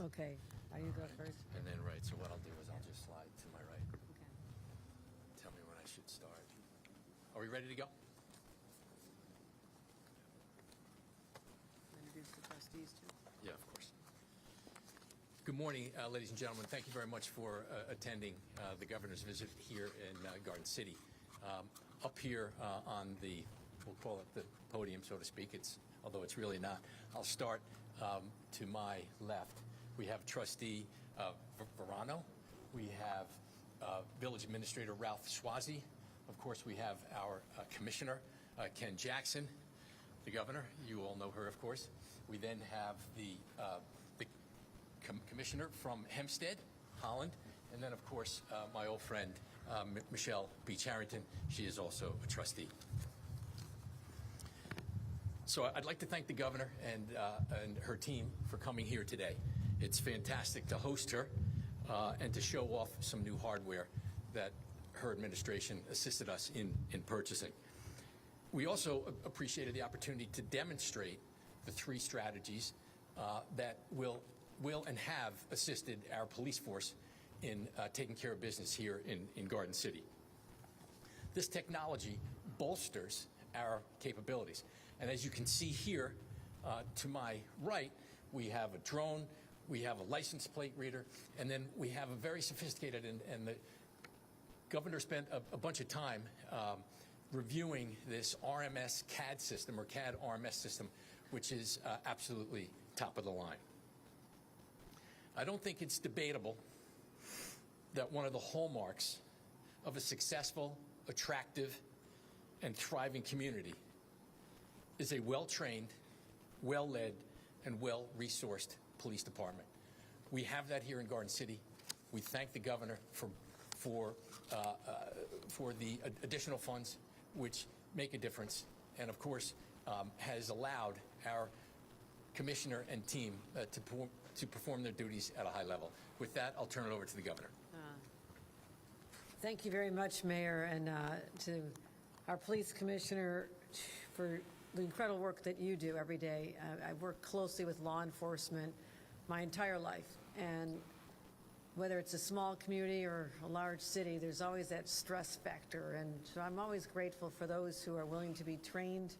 Okay. Are you go first? And then right. So what I'll do is I'll just slide to my right. Okay. Tell me when I should start. Are we ready to go? Introduce the trustees too. Yeah, of course. Good morning, ladies and gentlemen. Thank you very much for attending the governor's visit here in Garden City. Up here on the, we'll call it the podium, so to speak, although it's really not. I'll start to my left. We have Trustee Verano. We have Village Administrator Ralph Schwazi. Of course, we have our Commissioner, Ken Jackson, the Governor. You all know her, of course. We then have the Commissioner from Hempstead, Holland, and then, of course, my old friend, Michelle Beach Harrington. She is also a trustee. So I'd like to thank the Governor and her team for coming here today. It's fantastic to host her and to show off some new hardware that her administration assisted us in purchasing. We also appreciated the opportunity to demonstrate the 3 strategies that will and have assisted our police force in taking care of business here in Garden City. This technology bolsters our capabilities. And as you can see here to my right, we have a drone, we have a license plate reader, and then we have a very sophisticated, and the Governor spent a bunch of time reviewing this RMS CAD system, or CAD RMS system, which is absolutely top of the line. I don't think it's debatable that one of the hallmarks of a successful, attractive, and thriving community is a well-trained, well-led, and well-resourced police department. We have that here in Garden City. We thank the Governor for the additional funds, which make a difference, and of course has allowed our Commissioner and team to perform their duties at a high level. With that, I'll turn it over to the Governor. Thank you very much, Mayor, and to our Police Commissioner for the incredible work that you do every day. I work closely with law enforcement my entire life, and whether it's a small community or a large city, there's always that stress factor, and so I'm always grateful for those who are willing to be trained,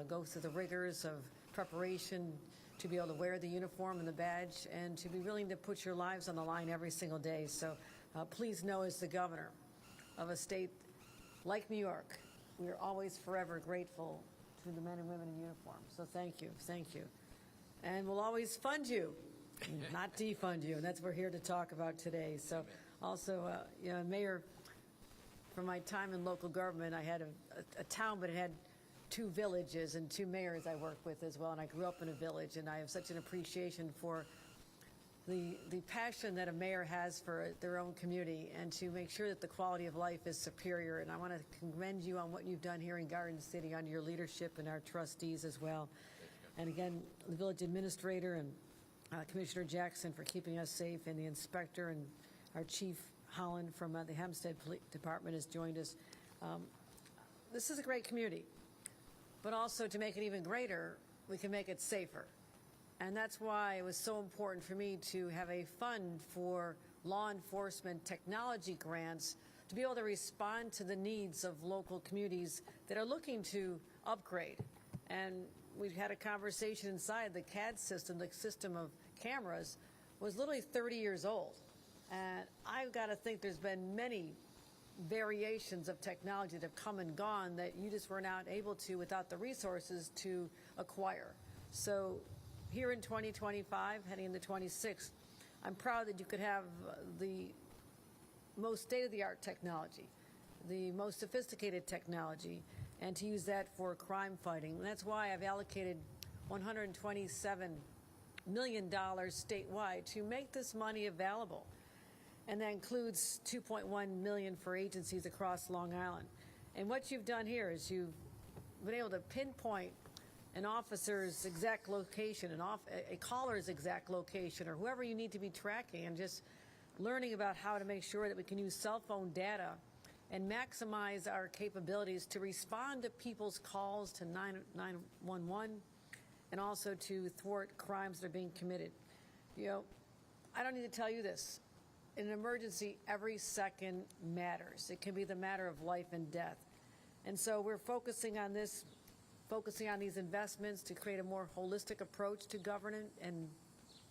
go through the rigors of preparation, to be able to wear the uniform and the badge, and to be willing to put your lives on the line every single day. So please know, as the Governor of a state like New York, we are always forever grateful to the men and women in uniform. So thank you, thank you. And we'll always fund you, not defund you, and that's what we're here to talk about today. So also, you know, Mayor, from my time in local government, I had a town, but it had 2 villages and 2 mayors I work with as well, and I grew up in a village, and I have such an appreciation for the passion that a mayor has for their own community and to make sure that the quality of life is superior. And I want to commend you on what you've done here in Garden City, on your leadership, and our trustees as well. And again, the village administrator and Commissioner Jackson for keeping us safe, and the inspector, and our Chief Holland from the Hempstead Police Department has joined us. This is a great community, but also, to make it even greater, we can make it safer. And that's why it was so important for me to have a fund for law enforcement technology grants to be able to respond to the needs of local communities that are looking to upgrade. And we had a conversation inside. The CAD system, the system of cameras, was literally 30 years old. And I've got to think there's been many variations of technology that have come and gone that you just were not able to, without the resources, to acquire. So here in 2025, heading into 26, I'm proud that you could have the most state-of-the-art technology, the most sophisticated technology, and to use that for crime fighting. And that's why I've allocated $127 million statewide to make this money available. And that includes $2.1 million for agencies across Long Island. And what you've done here is you've been able to pinpoint an officer's exact location, a caller's exact location, or whoever you need to be tracking, and just learning about how to make sure that we can use cell phone data and maximize our capabilities to respond to people's calls to 911 and also to thwart crimes that are being committed. You know, I don't need to tell you this. In an emergency, every second matters. It can be the matter of life and death. And so we're focusing on this, focusing on these investments to create a more holistic approach to governance and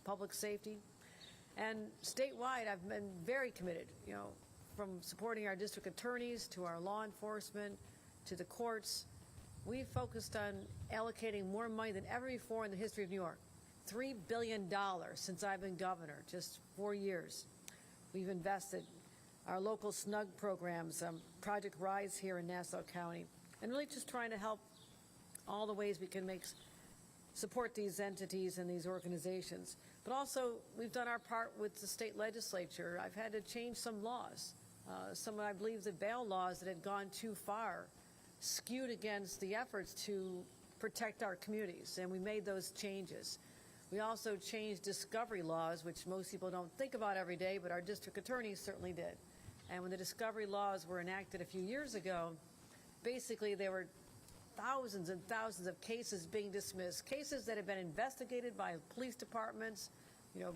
public safety. And statewide, I've been very committed, from supporting our district attorneys to our law enforcement to the courts. We focused on allocating more money than ever before in the history of New York. $3 billion since I've been governor, just 4 years. We've invested our local SNUG programs, Project Rise here in Nassau County, and really just trying to help all the ways we can support these entities and these organizations. But also, we've done our part with the state legislature. I've had to change some laws. Some, I believe, the bail laws that had gone too far skewed against the efforts to protect our communities, and we made those changes. We also changed discovery laws, which most people don't think about every day, but our district attorneys certainly did. And when the discovery laws were enacted a few years ago, basically there were thousands and thousands of cases being dismissed, cases that had been investigated by police departments,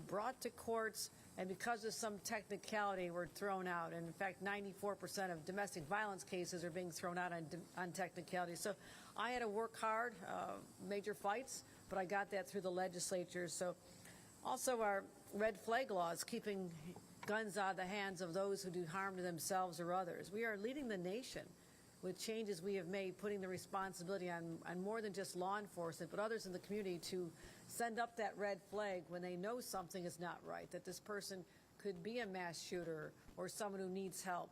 brought to courts, and because of some technicality were thrown out. And in fact, 94% of domestic violence cases are being thrown out on technicality. So I had to work hard, major fights, but I got that through the legislature. So also our red flag laws, keeping guns out of the hands of those who do harm to themselves or others. We are leading the nation with changes we have made, putting the responsibility on more than just law enforcement, but others in the community to send up that red flag when they know something is not right, that this person could be a mass shooter or someone who needs help.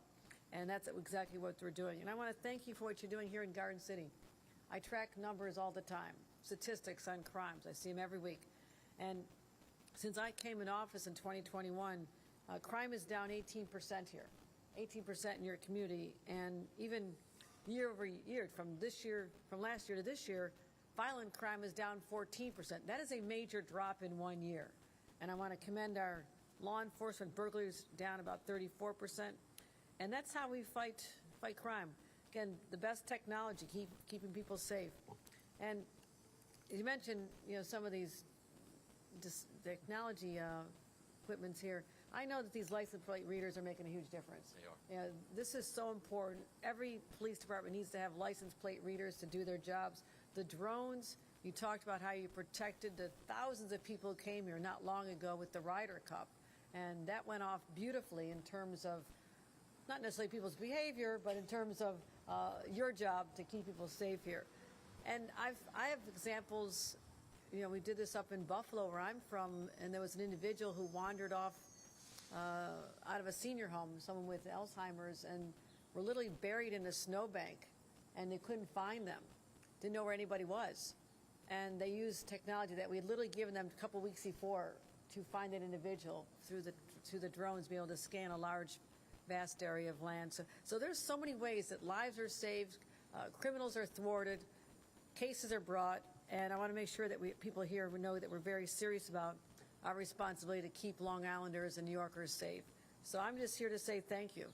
And that's exactly what we're doing. And I want to thank you for what you're doing here in Garden City. I track numbers all the time, statistics on crimes. I see them every week. And since I came in office in 2021, crime is down 18% here, 18% in your community. And even year over year, from last year to this year, violent crime is down 14%. That is a major drop in 1 year. And I want to commend our law enforcement. Burglaries down about 34%. And that's how we fight crime. Again, the best technology, keeping people safe. And you mentioned, some of these technology equipments here. I know that these license plate readers are making a huge difference. They are. This is so important. Every police department needs to have license plate readers to do their jobs. The drones, you talked about how you protected the thousands of people who came here not long ago with the Ryder Cup. And that went off beautifully in terms of not necessarily people's behavior, but in terms of your job to keep people safe here. And I have examples. We did this up in Buffalo, where I'm from, and there was an individual who wandered off out of a senior home, someone with Alzheimer's, and were literally buried in a snowbank, and they couldn't find them, didn't know where anybody was. And they used technology that we had literally given them a couple weeks before to find that individual through the drones, be able to scan a large, vast area of land. So there's so many ways that lives are saved, criminals are thwarted, cases are brought, and I want to make sure that people here know that we're very serious about our responsibility to keep Long Islanders and New Yorkers safe. So I'm just here to say thank you.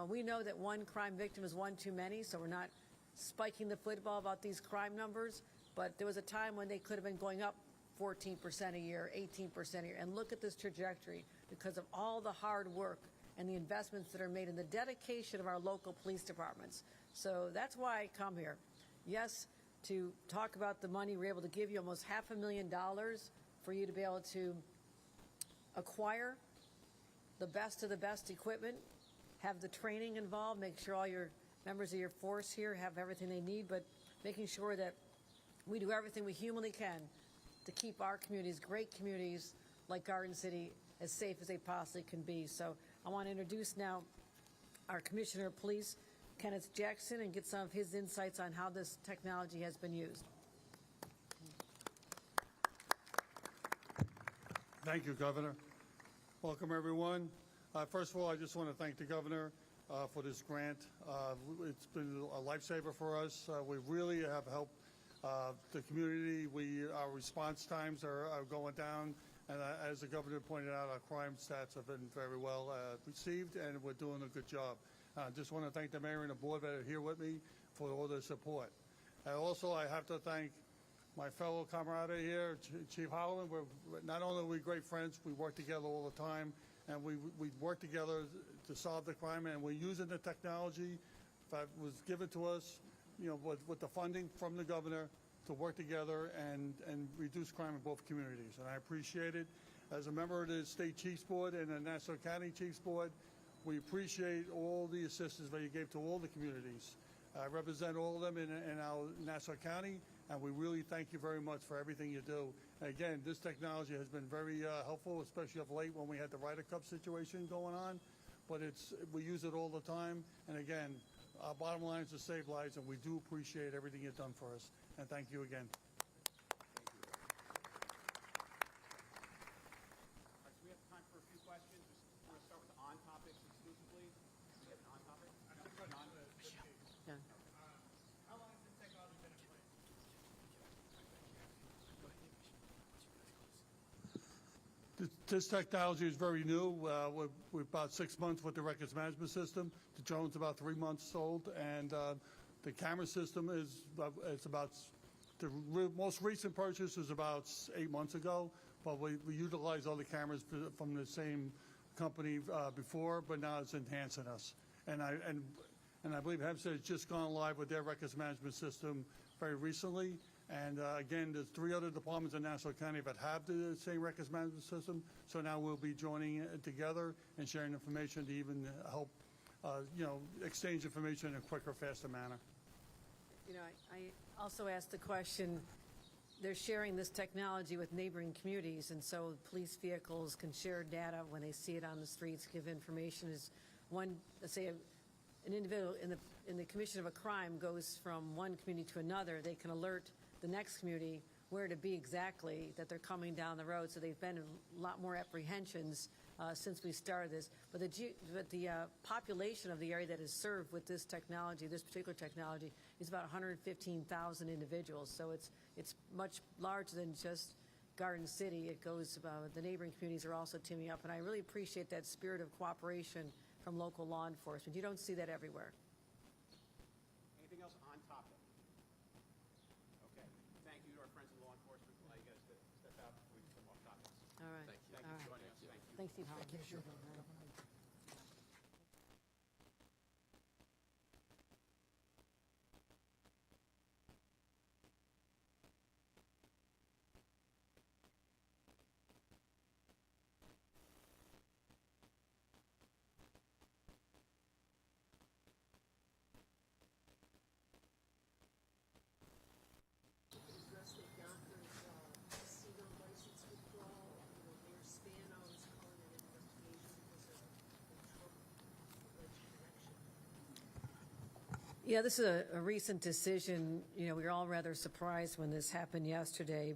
We know that one crime victim is one too many, so we're not spiking the football about these crime numbers, but there was a time when they could have been going up 14% a year, 18% a year, and look at this trajectory because of all the hard work and the investments that are made and the dedication of our local police departments. So that's why I come here. Yes, to talk about the money we're able to give you, almost $500,000 for you to be able to acquire the best of the best equipment, have the training involved, make sure all your members of your force here have everything they need, but making sure that we do everything we humanly can to keep our communities, great communities like Garden City, as safe as they possibly can be. So I want to introduce now our Commissioner of Police, Kenneth Jackson, and get some of his insights on how this technology has been used. Thank you, Governor. Welcome, everyone. First of all, I just want to thank the Governor for this grant. It's been a lifesaver for us. We really have helped the community. Our response times are going down, and as the Governor pointed out, our crime stats have been very well received, and we're doing a good job. I just want to thank the Mayor and the Board that are here with me for all their support. And also, I have to thank my fellow camarada here, Chief Holloman. Not only are we great friends, we work together all the time, and we work together to solve the crime, and we're using the technology that was given to us, with the funding from the governor to work together and reduce crime in both communities. And I appreciate it. As a member of the State Chiefs Board and the Nassau County Chiefs Board, we appreciate all the assistance that you gave to all the communities. I represent all of them in our Nassau County, and we really thank you very much for everything you do. Again, this technology has been very helpful, especially of late when we had the Ryder Cup situation going on. But we use it all the time. And again, our bottom line is to save lives, and we do appreciate everything you've done for us. And thank you again. All right, so we have time for a few questions. We're going to start with the on topics exclusively. Do we have an on topic? Yeah. How long has this technology been in place? This technology is very new. We're about 6 months with the records management system. The drone's about 3 months old, and the camera system is the most recent purchase is about 8 months ago. But we utilized all the cameras from the same company before, but now it's enhancing us. And I believe Hempstead has just gone live with their records management system very recently. And again, there's 3 other departments in Nassau County that have the same records management system. So now we'll be joining together and sharing information to even help, exchange information in a quicker, faster manner. I also asked the question, they're sharing this technology with neighboring communities, and so police vehicles can share data when they see it on the streets, give information. As one, let's say, an individual in the commission of a crime goes from one community to another, they can alert the next community where to be exactly, that they're coming down the road. So they've been a lot more apprehensions since we started this. But the population of the area that is served with this technology, this particular technology, is about 115,000 individuals. So it's much larger than just Garden City. It goes, the neighboring communities are also teaming up. And I really appreciate that spirit of cooperation from local law enforcement. You don't see that everywhere. Anything else on topic? Okay. Thank you to our friends in law enforcement. We'll allow you guys to step out before we do some off topics. All right. Thank you. Thank you for joining us. Thank you. Thanks, Steve Holland. Address the doctor's CEDAR license withdrawal. Mayor Spano is calling an investigation because of alleged connection. Yeah, this is a recent decision. We were all rather surprised when this happened yesterday,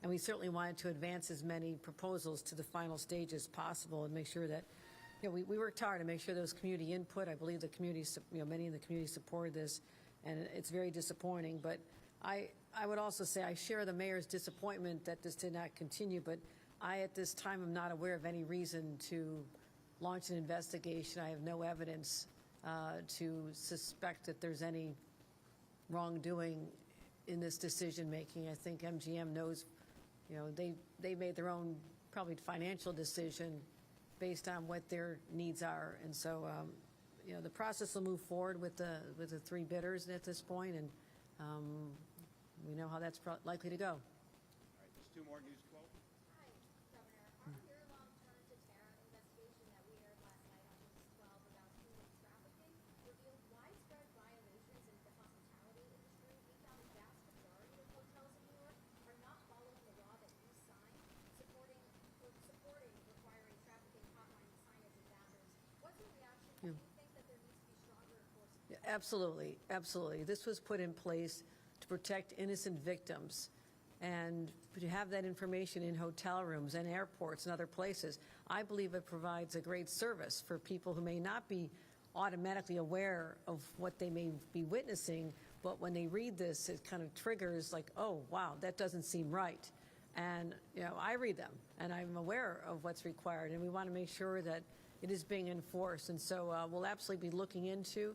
and we certainly wanted to advance as many proposals to the final stage as possible and make sure that, we worked hard to make sure there was community input. I believe the community, many in the community supported this, and it's very disappointing. But I would also say I share the mayor's disappointment that this did not continue, but I, at this time, am not aware of any reason to launch an investigation. I have no evidence to suspect that there's any wrongdoing in this decision-making. I think MGM knows, they made their own probably financial decision based on what their needs are. And so, the process will move forward with the 3 bidders at this point, and we know how that's likely to go. All right, there's 2 more news quotes. Hi, Governor. Our year-long Turn to Terra investigation that we aired last night on News 12 about human trafficking revealed widespread violations in the hospitality industry. We found a vast majority of hotels in New York are not following the law that you signed, supporting requiring trafficking hotline signage in bathrooms. What's your reaction? Do you think that there needs to be stronger enforcement? Absolutely, absolutely. This was put in place to protect innocent victims, and to have that information in hotel rooms and airports and other places, I believe it provides a great service for people who may not be automatically aware of what they may be witnessing, but when they read this, it kind of triggers like, oh, wow, that doesn't seem right. And, I read them, and I'm aware of what's required, and we want to make sure that it is being enforced. And so we'll absolutely be looking into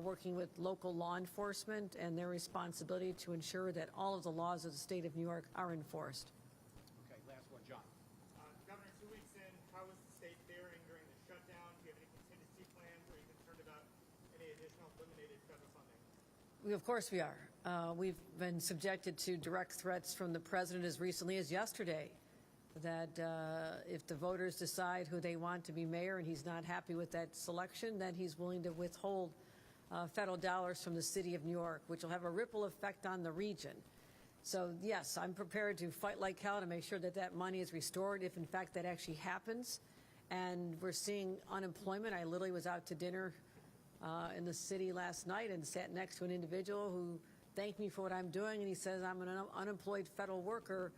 working with local law enforcement and their responsibility to ensure that all of the laws of the state of New York are enforced. Okay, last one, John. Governor, 2 weeks in, how is the state faring during the shutdown? Do you have any contingency plans? Are you concerned about any additional eliminated federal funding? Of course we are. We've been subjected to direct threats from the president as recently as yesterday that if the voters decide who they want to be mayor and he's not happy with that selection, then he's willing to withhold federal dollars from the city of New York, which will have a ripple effect on the region. So yes, I'm prepared to fight like hell to make sure that that money is restored if in fact that actually happens. And we're seeing unemployment. I literally was out to dinner in the city last night and sat next to an individual who thanked me for what I'm doing, and he says I'm an unemployed federal worker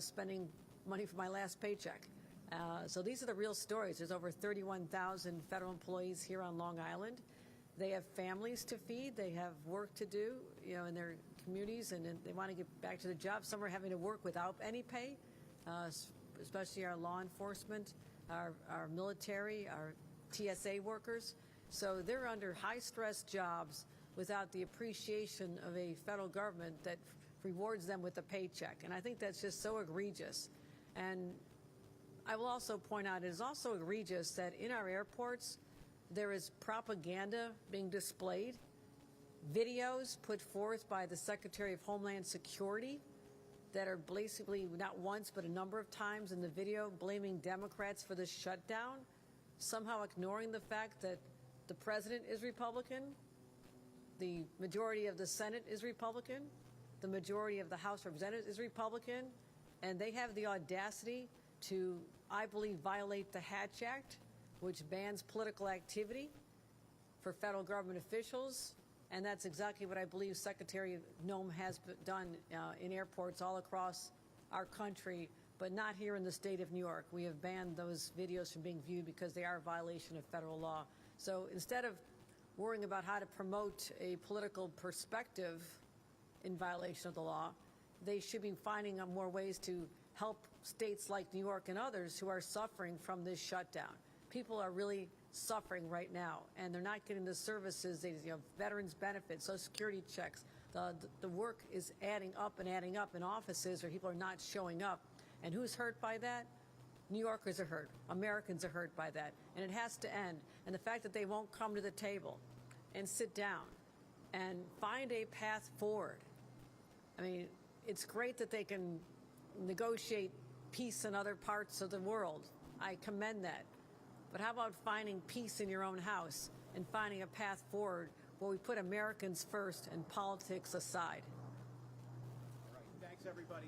spending money for my last paycheck. So these are the real stories. There's over 31,000 federal employees here on Long Island. They have families to feed. They have work to do, you know, in their communities, and they want to get back to the job. Some are having to work without any pay, especially our law enforcement, our military, our TSA workers. So they're under high-stress jobs without the appreciation of a federal government that rewards them with a paycheck. And I think that's just so egregious. And I will also point out it is also egregious that in our airports there is propaganda being displayed, videos put forth by the Secretary of Homeland Security that are basically not once but a number of times in the video blaming Democrats for the shutdown, somehow ignoring the fact that the president is Republican, the majority of the Senate is Republican, the majority of the House of Representatives is Republican, and they have the audacity to, I believe, violate the Hatch Act, which bans political activity for federal government officials. And that's exactly what I believe Secretary Noem has done in airports all across our country, but not here in the state of New York. We have banned those videos from being viewed because they are a violation of federal law. So instead of worrying about how to promote a political perspective in violation of the law, they should be finding more ways to help states like New York and others who are suffering from this shutdown. People are really suffering right now, and they're not getting the services, veterans benefits, Social Security checks. The work is adding up in offices where people are not showing up. And who's hurt by that? New Yorkers are hurt. Americans are hurt by that. And it has to end. And the fact that they won't come to the table and sit down and find a path forward. I mean, it's great that they can negotiate peace in other parts of the world. I commend that. But how about finding peace in your own house and finding a path forward where we put Americans first and politics aside? All right, thanks, everybody.